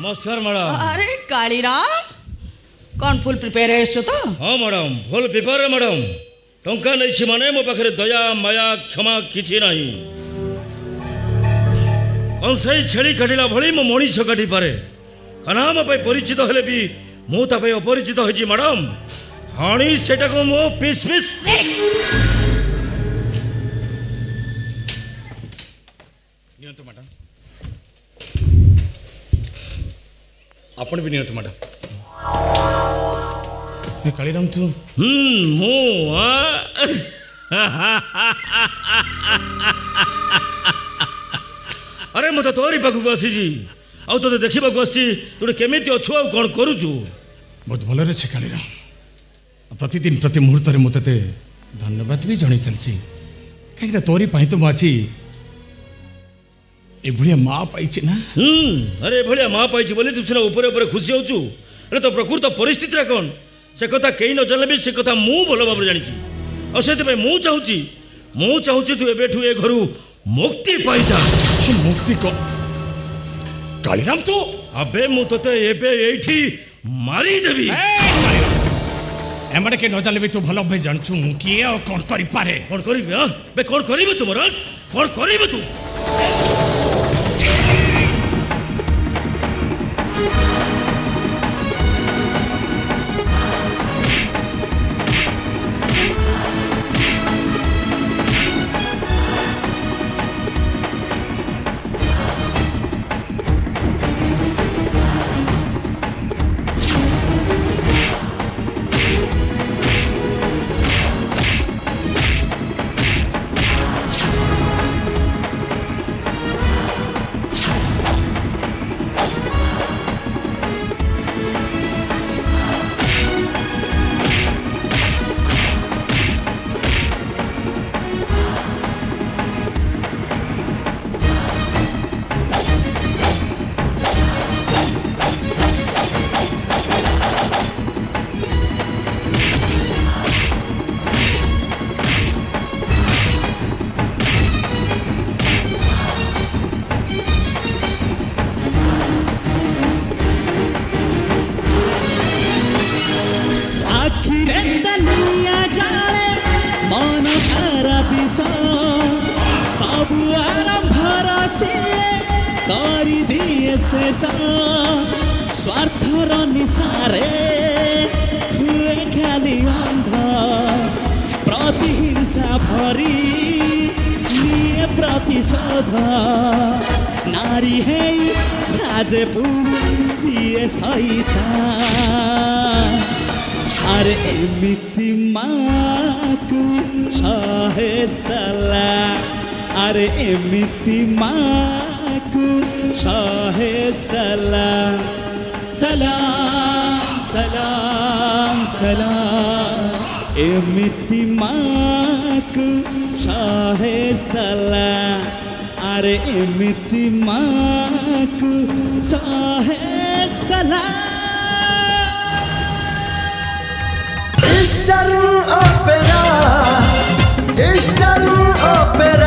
नमस्कार मैडम। अरे कालीराम कौन फुल प्रिपेयर है तो? हाँ मैडम फुल प्रिपेयर है मैडम। टंका नहीं माने मो पाखे दया माया क्षमा किछि नहीं। कौन सही छेली काटिला भली मो मनीष काटि पारे। कनाम पे परिचित हेले भी मु ता पे अपरिचित होइछि मैडम। हाणी सेटा को मो पीस पीस नियंतो मैडम। आपण भी नियंतो मैडम। कालीराम तू मु अरे मत तोरी पाखक आसी आउ तो देखा आसी तू केमी अच्छु आ कौन करुचु? बहुत भल छे कालीराम। प्रतिदिन प्रति मुहूर्त मुझे धन्यवाद भी जन चलती कहीं तोरी तो मुझे ये माँ पाई ना। अरे भाया माँ पाई बोली तू सीना ऊपर ऊपर खुशी होचु। अरे तो प्रकृत परिस्थिति कौन से कथा कहीं न जाने भी से कथा मु भल भाव जानी और से मु चाहूँ तू एबेठू ए घर मुक्ति पाई जा। मुक्ति को कालीराम तू अबे मु तते एबे एठी मारी देबी। एमडे के न जाने भी तू भल भाई जानछु मु किए और कौन करि पारे। कौन करिबे? हां बे कौन करिबे तुमरा? कौन करिबे तू? स्वार्थर निसारे हुए खाली अंध प्रतिहिंसा भरी निये प्रतिशोध नारी है साजे सीए सहिता। अरे एमिति माकु सहे सला। अरे एमिति माकु सहे सला। सलाम सलाम सलाम एमिति माकु सहे सला। अरे एमिति माकु सहे सला। Eastern Opera, Eastern Opera.